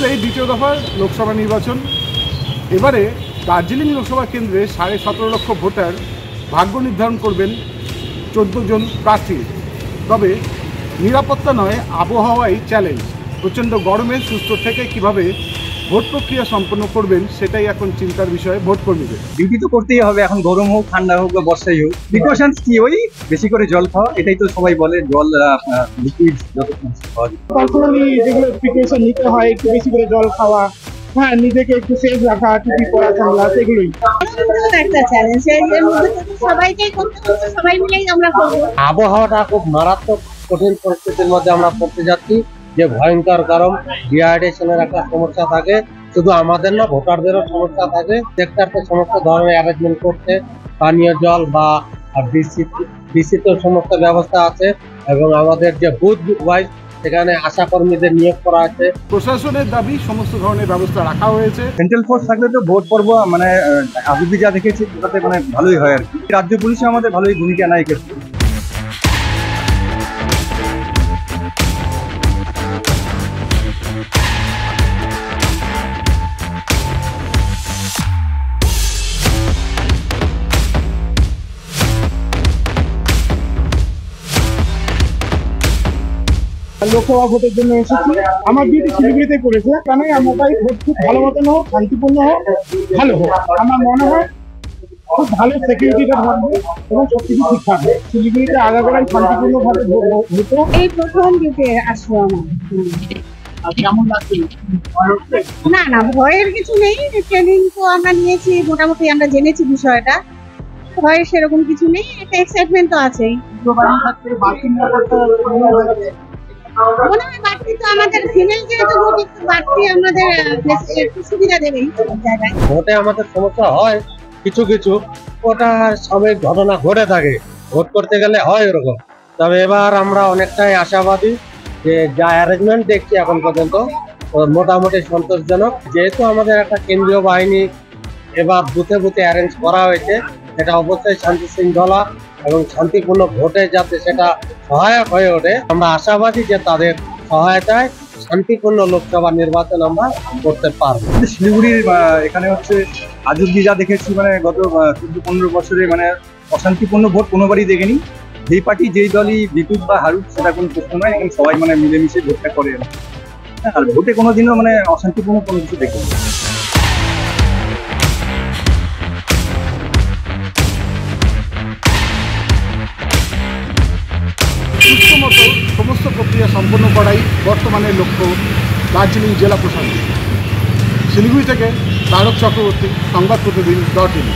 সালেই দ্বিতীয় দফার লোকসভা নির্বাচন। এবারে দার্জিলিং লোকসভা কেন্দ্রে 17.5 লক্ষ ভোটার ভাগ্য নির্ধারণ করবেন 14 জন প্রার্থী। তবে নিরাপত্তা নয়, আবহাওয়াই চ্যালেঞ্জ। প্রচণ্ড গরমে সুস্থ থেকে কিভাবে ভোট প্রক্রিয়া সম্পন্ন করবেন সেটাই এখন চিন্তার বিষয় ভোট কর্মীদের। ডিউটি তো করতেই হবে, এখন গরম হোক ঠান্ডা হোক বা বর্ষাই হোক। প্রিকশনস কি, ওই বেশি করে জল খাওয়া, এটাই তো সবাই বলে, জল লিকুইড যত খাওয়া যায়। পার্সোনালি যেগুলো প্রিকশন নিতে হয়, একটু বেশি করে জল খাওয়া, হ্যাঁ নিজেকে একটু সেফ রাখা, টুপি পরা, সানগ্লাস, এগুলোই একটা চ্যালেঞ্জ। এর মধ্যে সবাইকেই করতে হচ্ছে, সবাই মিলেই আমরা করবো। আবহাওয়াটা খুব মারাত্মক কঠিন পরিস্থিতির মধ্যে আমরা পড়তে যাচ্ছি, যে ভয়ঙ্কর গরম, ডিহাইড্রেশনের একটা সমস্যা থাকে। শুধু আমাদের না, ভোটারদেরও সমস্যা থাকে। সেক্টরকে সমস্ত ধরনের অ্যারেঞ্জমেন্ট করতে, পানীয় জল বা বিসিত সমস্ত ব্যবস্থা আছে, এবং আমাদের যে বুথ ওয়াইজ সেখানে আশা কর্মীদের নিয়োগ করা আছে। প্রশাসনের দাবি সমস্ত ধরনের ব্যবস্থা রাখা হয়েছে। সেন্ট্রাল ফোর্স থাকলে তো ভোট পর্ব মানে আগে যা দেখেছি ওটাতে মানে ভালোই হয় আর কি। রাজ্য পুলিশে আমাদের ভালোই ভূমিকা নেয় ক্ষেত্রে। লোকসভা ভোটের জন্য এসেছি। আমার ডিউটি শিলিগুড়িতে করেছে, কেন আমরা তাই ভোট খুব ভালো মতন হোক, শান্তিপূর্ণ হোক, ভালো হোক। আমার মনে হয় খুব ভালো সিকিউরিটিটা থাকবে এবং সবকিছু ঠিক থাকবে। শিলিগুড়িতে আগাগোড়াই শান্তিপূর্ণ ভাবে হতো। এই প্রথম ডিউটি আসলো আমার। কেমন লাগছে? না না, ভয়ের কিছু নেই। ট্রেনিং তো আমরা নিয়েছি, মোটামুটি আমরা জেনেছি বিষয়টা। ভয়ের সেরকম কিছু নেই, একটা এক্সাইটমেন্ট তো আছেই। মনে হয় বাড়তি তো আমাদের ফিমেল যেহেতু ভোট, একটু বাড়তি আমাদের একটু সুবিধা দেবে এই জায়গায়। ভোটে আমাদের সমস্যা হয় কিছু কিছু, ওটা সাময়িক ঘটনা ঘটে থাকে, ভোট করতে গেলে হয় এরকম। তবে এবার আমরা অনেকটাই আশাবাদী যে যা অ্যারেঞ্জমেন্ট দেখছি এখন পর্যন্ত মোটামুটি সন্তোষজনক। যেহেতু আমাদের একটা কেন্দ্রীয় বাহিনী এবার বুথে বুথে অ্যারেঞ্জ করা হয়েছে, এটা অবশ্যই শান্তি শৃঙ্খলা এবং শান্তিপূর্ণ ভোটে যাতে সেটা সহায়ক হয়ে ওঠে। আমরা আশাবাদী যে তাদের সহায়তায় শান্তিপূর্ণ লোকসভা নির্বাচন আমরা করতে পারবো। শিলিগুড়ির এখানে হচ্ছে আজ অব্দি যা দেখেছি, মানে গত 14-15 বছরে মানে অশান্তিপূর্ণ ভোট কোনোবারই দেখেনি। যেই পার্টি যেই দলই জিতুক বা হারুক সেটা কোনো প্রশ্ন নয়, এখানে সবাই মানে মিলেমিশে ভোটটা করে। আর ভোটে কোনোদিনও মানে অশান্তিপূর্ণ কোনো কিছু দেখিনি। সুস্থমতো সমস্ত প্রক্রিয়া সম্পন্ন করাই বর্তমানে লক্ষ্য দার্জিলিং জেলা প্রশাসন। শিলিগুড়ি থেকে তারক চক্রবর্তী, সংবাদ প্রতিদিন .in।